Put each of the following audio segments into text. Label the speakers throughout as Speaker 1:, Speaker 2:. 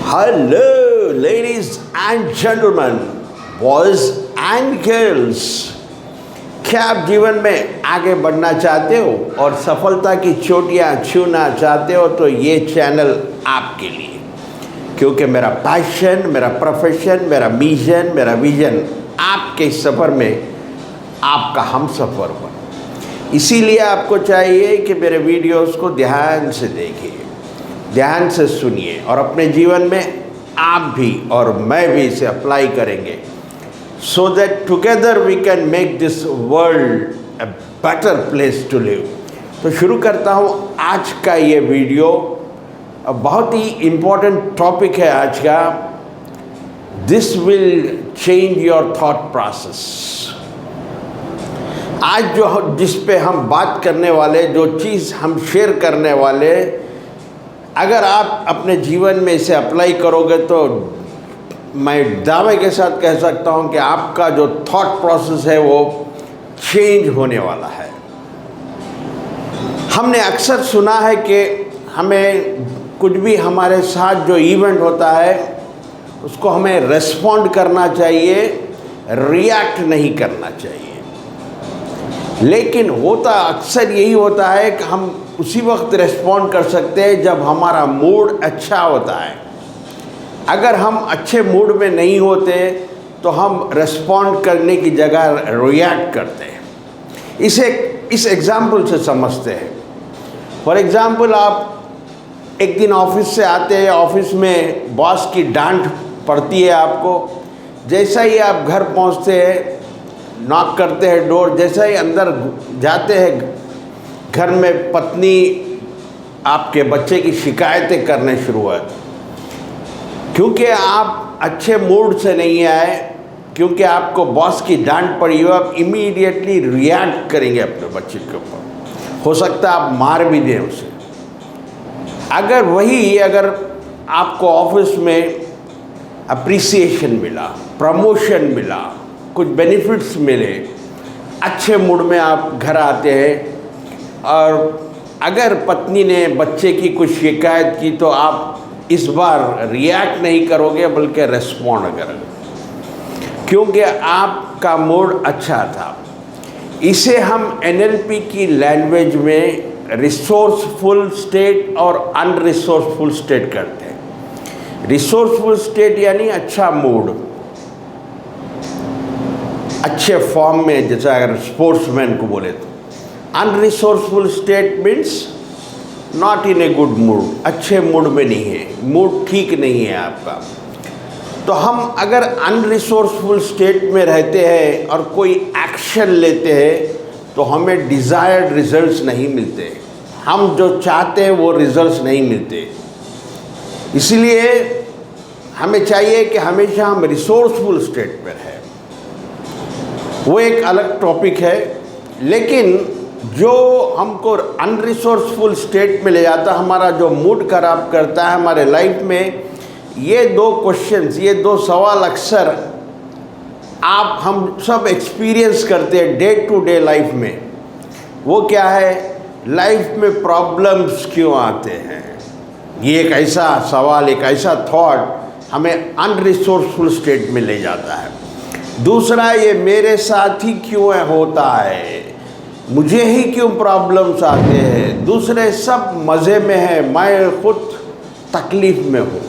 Speaker 1: Hello, ladies and gentlemen, boys and girls. क्या आप जीवन में आगे बढ़ना चाहते हो और सफलता की चोटियां छूना चाहते हो तो ये चैनल आपके लिए, क्योंकि मेरा पैशन, मेरा प्रोफेशन, मेरा मिशन, मेरा विजन आपके सफ़र में आपका हम सफ़र बने। इसीलिए आपको चाहिए कि मेरे वीडियोस को ध्यान से देखिए, ध्यान से सुनिए और अपने जीवन में आप भी और मैं भी इसे अप्लाई करेंगे, so that together we can make this world a better place to live. तो शुरू करता हूँ आज का ये वीडियो। बहुत ही इम्पोर्टेंट टॉपिक है आज का। This will change your thought process. आज जिस पे हम बात करने वाले, जो चीज़ हम शेयर करने वाले, अगर आप अपने जीवन में इसे अप्लाई करोगे तो मैं दावे के साथ कह सकता हूँ कि आपका जो थॉट प्रोसेस है वो चेंज होने वाला है। हमने अक्सर सुना है कि हमें कुछ भी हमारे साथ जो इवेंट होता है उसको हमें रेस्पॉन्ड करना चाहिए, रिएक्ट नहीं करना चाहिए। लेकिन होता अक्सर यही होता है कि हम उसी वक्त रेस्पॉन्ड कर सकते हैं जब हमारा मूड अच्छा होता है। अगर हम अच्छे मूड में नहीं होते तो हम रेस्पॉन्ड करने की जगह रिएक्ट करते हैं। इस एग्जाम्पल से समझते हैं। फॉर एग्ज़ाम्पल, आप एक दिन ऑफिस से आते हैं, ऑफिस में बॉस की डांट पड़ती है आपको। जैसा ही आप घर पहुंचते हैं, नॉक करते हैं डोर, जैसा ही अंदर जाते हैं, घर में पत्नी आपके बच्चे की शिकायतें करने शुरू हुआ, क्योंकि आप अच्छे मूड से नहीं आए, क्योंकि आपको बॉस की डांट पड़ी हो। आप इमीडिएटली रिएक्ट करेंगे अपने बच्चे के ऊपर। हो सकता है आप मार भी दें उसे। अगर आपको ऑफिस में अप्रिसिएशन मिला, प्रमोशन मिला, कुछ बेनिफिट्स मिले, अच्छे मूड में आप घर आते हैं, और अगर पत्नी ने बच्चे की कुछ शिकायत की तो आप इस बार रिएक्ट नहीं करोगे बल्कि रेस्पॉन्ड करोगे, क्योंकि आपका मूड अच्छा था। इसे हम एनएलपी की लैंग्वेज में रिसोर्सफुल स्टेट और अनरिसोर्सफुल स्टेट करते हैं। रिसोर्सफुल स्टेट यानी अच्छा मूड, अच्छे फॉर्म में, जैसा अगर स्पोर्ट्समैन को बोले तो। Unresourceful state means not in a good mood, अच्छे मूड में नहीं है, मूड ठीक नहीं है आपका। तो हम अगर अनरिसोर्सफुल स्टेट में रहते हैं और कोई एक्शन लेते हैं तो हमें डिज़ायर्ड रिजल्ट्स नहीं मिलते, हम जो चाहते हैं वो रिजल्ट्स नहीं मिलते। इसलिए हमें चाहिए कि हमेशा हम रिसोर्सफुल स्टेट में रहें। वो एक अलग टॉपिक है, लेकिन जो हमको अनरिसोर्सफुल स्टेट में ले जाता, हमारा जो मूड खराब करता है हमारे लाइफ में, ये दो क्वेश्चंस, ये दो सवाल अक्सर हम सब एक्सपीरियंस करते हैं डे टू डे लाइफ में। वो क्या है? लाइफ में प्रॉब्लम्स क्यों आते हैं? ये एक ऐसा सवाल, एक ऐसा थॉट हमें अनरिसोर्सफुल स्टेट में ले जाता है। दूसरा, ये मेरे साथ ही क्यों होता है, मुझे ही क्यों प्रॉब्लम्स आते हैं, दूसरे सब मज़े में हैं, मैं खुद तकलीफ़ में हूँ।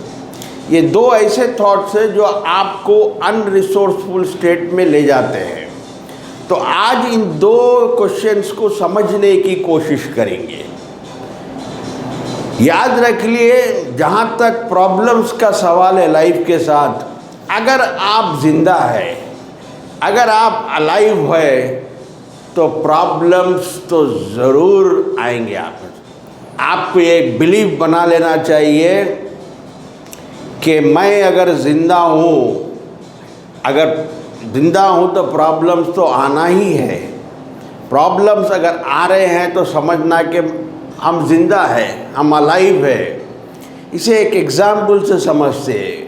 Speaker 1: ये दो ऐसे थॉट्स हैं जो आपको अनरिसोर्सफुल स्टेट में ले जाते हैं। तो आज इन दो क्वेश्चंस को समझने की कोशिश करेंगे। याद रख लिए, जहाँ तक प्रॉब्लम्स का सवाल है लाइफ के साथ, अगर आप जिंदा है, अगर आप अलाइव है, तो प्रॉब्लम्स तो ज़रूर आएंगे। आपको ये बिलीव बना लेना चाहिए कि मैं अगर ज़िंदा हूँ तो प्रॉब्लम्स तो आना ही है। प्रॉब्लम्स अगर आ रहे हैं तो समझना कि हम जिंदा हैं, हम अलाइव है। इसे एक एग्जाम्पल से समझते हैं।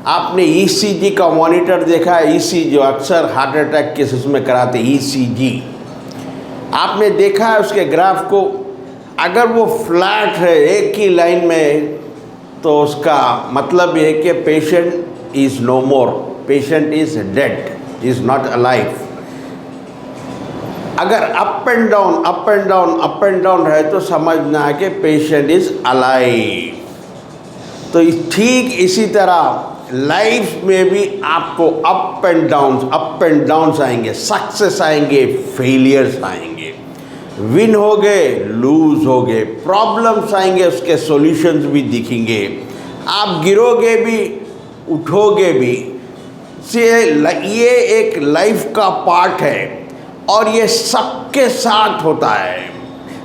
Speaker 1: आपने ईसीजी का मॉनिटर देखा है? ईसीजी जो अक्सर हार्ट अटैक केसेस में कराते, ईसीजी आपने देखा है उसके ग्राफ को? अगर वो फ्लैट है, एक ही लाइन में तो उसका मतलब ये है कि patient is no more, patient is dead, is not alive. अगर up and down up and down up and down रहे तो समझना है कि पेशेंट इज़ अलाइव। तो ठीक इसी तरह लाइफ में भी आपको अप एंड डाउन्स आएंगे, सक्सेस आएंगे, फेलियर्स आएंगे, विन हो गए, लूज हो गए, प्रॉब्लम्स आएंगे, उसके सॉल्यूशंस भी दिखेंगे, आप गिरोगे भी उठोगे भी। से ये एक लाइफ का पार्ट है और ये सबके साथ होता है।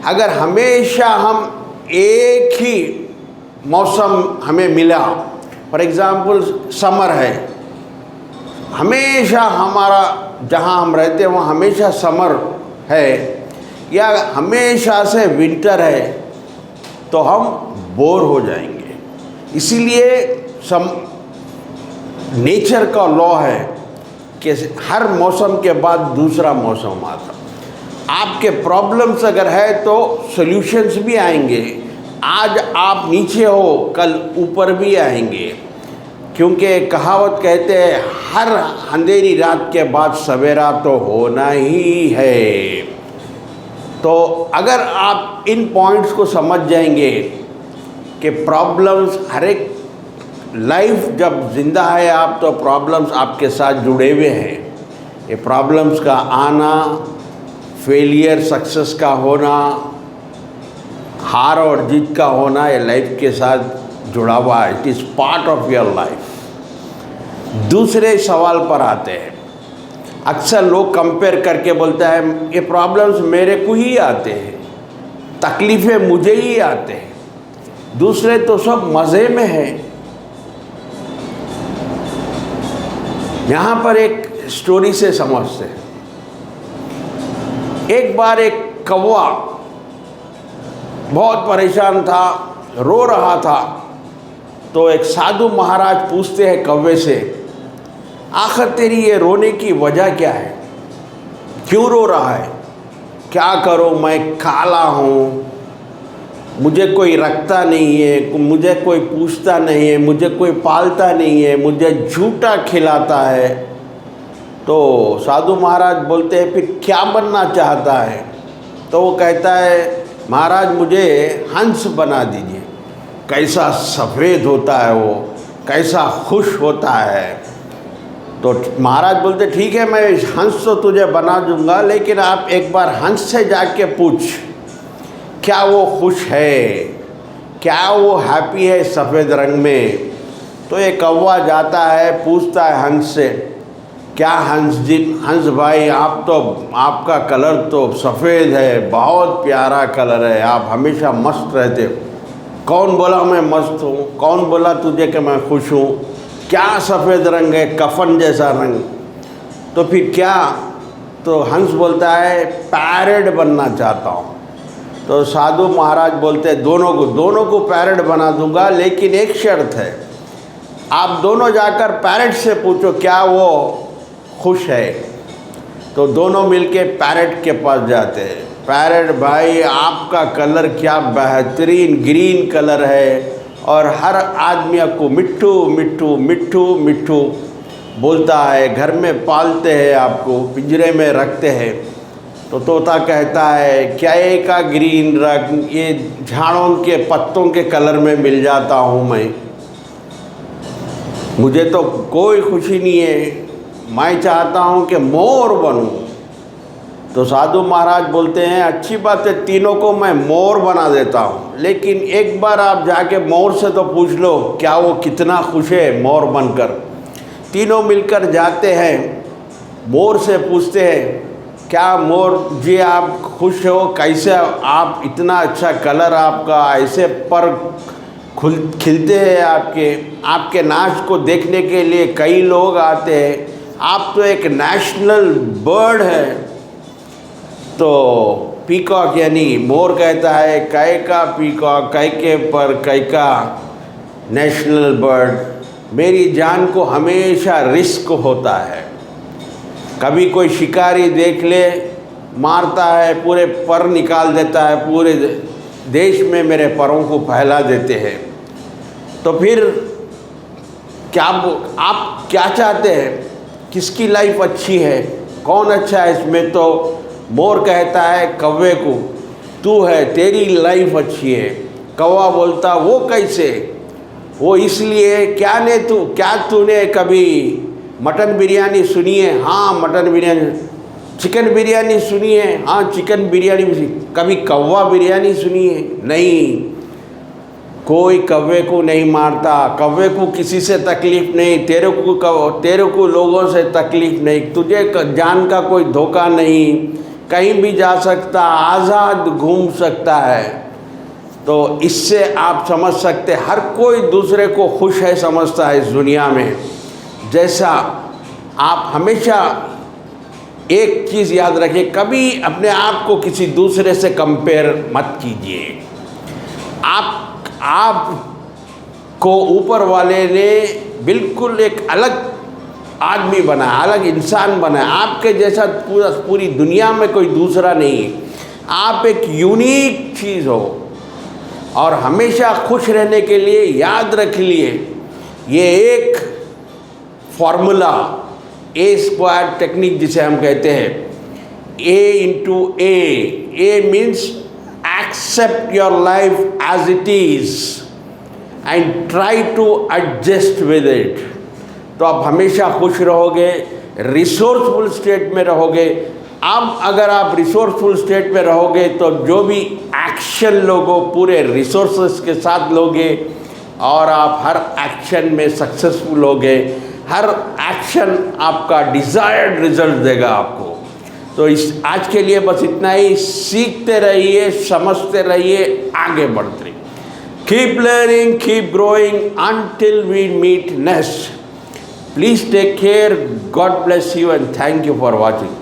Speaker 1: अगर हमेशा हम एक ही मौसम हमें मिला, फॉर एग्ज़ाम्पल समर है, हमेशा हमारा जहाँ हम रहते हैं वहाँ हमेशा समर है, या हमेशा से विंटर है, तो हम बोर हो जाएंगे। इसीलिए नेचर का लॉ है कि हर मौसम के बाद दूसरा मौसम आता। आपके प्रॉब्लम्स अगर है तो सॉल्यूशंस भी आएंगे। आज आप नीचे हो, कल ऊपर भी आएंगे, क्योंकि कहावत कहते हैं हर अंधेरी रात के बाद सवेरा तो होना ही है। तो अगर आप इन पॉइंट्स को समझ जाएंगे कि प्रॉब्लम्स, हर एक लाइफ जब जिंदा है आप, तो प्रॉब्लम्स आपके साथ जुड़े हुए हैं। ये प्रॉब्लम्स का आना, फेलियर सक्सेस का होना, हार और जीत का होना, ये लाइफ के साथ जुड़ा हुआ है। It is part of your life. दूसरे सवाल पर आते हैं। अक्सर लोग कंपेयर करके बोलता है ये प्रॉब्लम्स मेरे को ही आते हैं, तकलीफ़ें मुझे ही आते हैं, दूसरे तो सब मज़े में हैं। यहाँ पर एक स्टोरी से समझते हैं। एक बार एक कौवा बहुत परेशान था, रो रहा था, तो एक साधु महाराज पूछते हैं कौवे से, आखिर तेरी ये रोने की वजह क्या है, क्यों रो रहा है? क्या करूं, मैं काला हूँ, मुझे कोई रखता नहीं है, मुझे कोई पूछता नहीं है, मुझे कोई पालता नहीं है, मुझे झूठा खिलाता है। तो साधु महाराज बोलते हैं फिर क्या बनना चाहता है? तो वो कहता है महाराज मुझे हंस बना दीजिए। कैसा सफ़ेद होता है वो, कैसा खुश होता है। तो महाराज बोलते ठीक है, मैं हंस तो तुझे बना दूंगा, लेकिन आप एक बार हंस से जाके पूछ क्या वो खुश है, क्या वो हैप्पी है सफ़ेद रंग में। तो ये कौवा जाता है, पूछता है हंस से, क्या हंस जी, हंस भाई आप तो, आपका कलर तो सफ़ेद है, बहुत प्यारा कलर है, आप हमेशा मस्त रहते हो। कौन बोला मैं मस्त हूँ? कौन बोला तुझे कि मैं खुश हूँ? क्या सफ़ेद रंग है, कफन जैसा रंग। तो फिर क्या? तो हंस बोलता है पैरट बनना चाहता हूँ। तो साधु महाराज बोलते हैं दोनों को पैरट बना दूंगा, लेकिन एक शर्त है, आप दोनों जाकर पैरट से पूछो क्या वो खुश है। तो दोनों मिलके पैरट के पास जाते हैं। पैरट भाई आपका कलर क्या बेहतरीन ग्रीन कलर है, और हर आदमी आपको मिट्ठू मिट्ठू मिट्ठू मिट्ठू बोलता है, घर में पालते हैं, आपको पिंजरे में रखते हैं। तो तोता कहता है क्या का ग्रीन रंग, ये झाड़ों के पत्तों के कलर में मिल जाता हूँ मैं, मुझे तो कोई खुशी नहीं है, मैं चाहता हूँ कि मोर बनूँ। तो साधु महाराज बोलते हैं अच्छी बात है, तीनों को मैं मोर बना देता हूँ, लेकिन एक बार आप जाके मोर से तो पूछ लो क्या वो कितना खुश है मोर बनकर। तीनों मिलकर जाते हैं, मोर से पूछते हैं क्या मोर जी आप खुश हो, कैसे आप, इतना अच्छा कलर आपका, ऐसे पर खिलते हैं आपके नाच को देखने के लिए कई लोग आते हैं, आप तो एक नेशनल बर्ड है। तो पीकॉक यानी मोर कहता है कै का पीकॉक, कै के पर कै का नेशनल बर्ड, मेरी जान को हमेशा रिस्क होता है, कभी कोई शिकारी देख ले मारता है, पूरे पर निकाल देता है, पूरे देश में मेरे परों को फैला देते हैं। तो फिर क्या आप क्या चाहते हैं, किसकी लाइफ अच्छी है, कौन अच्छा है इसमें? तो मोर कहता है कौवे को, तू है, तेरी लाइफ अच्छी है। कौवा बोलता वो कैसे? वो इसलिए क्या तूने कभी मटन बिरयानी सुनी है? हाँ मटन बिरयानी। चिकन बिरयानी सुनी है? हाँ चिकन बिरयानी भी। कभी कौवा बिरयानी सुनी है? नहीं। कोई कौवे को नहीं मारता, कौवे को किसी से तकलीफ़ नहीं, तेरे को लोगों से तकलीफ़ नहीं, तुझे जान का कोई धोखा नहीं, कहीं भी जा सकता, आज़ाद घूम सकता है। तो इससे आप समझ सकते हर कोई दूसरे को खुश है समझता है इस दुनिया में। जैसा आप हमेशा एक चीज़ याद रखिए, कभी अपने आप को किसी दूसरे से कंपेयर मत कीजिए। आप को ऊपर वाले ने बिल्कुल एक अलग आदमी बनाया, अलग इंसान बनाया। आपके जैसा पूरी दुनिया में कोई दूसरा नहीं है। आप एक यूनिक चीज़ हो। और हमेशा खुश रहने के लिए याद रख लिए, ये एक फॉर्मूला, ए स्क्वायर टेक्निक जिसे हम कहते हैं, A into A means accept your life as it is and try to adjust with it। तो आप हमेशा खुश रहोगे, रिसोर्सफुल स्टेट में रहोगे। अब अगर आप रिसोर्सफुल स्टेट में रहोगे तो जो भी एक्शन लोगो पूरे रिसोर्सेस के साथ लोगे और आप हर एक्शन में सक्सेसफुल होगे। हर एक्शन आपका डिज़ायर्ड रिजल्ट देगा आपको। तो इस आज के लिए बस इतना ही। सीखते रहिए, समझते रहिए, आगे बढ़ते रहिए। Keep learning, keep growing until we meet next। Please take care. God bless you and thank you for watching।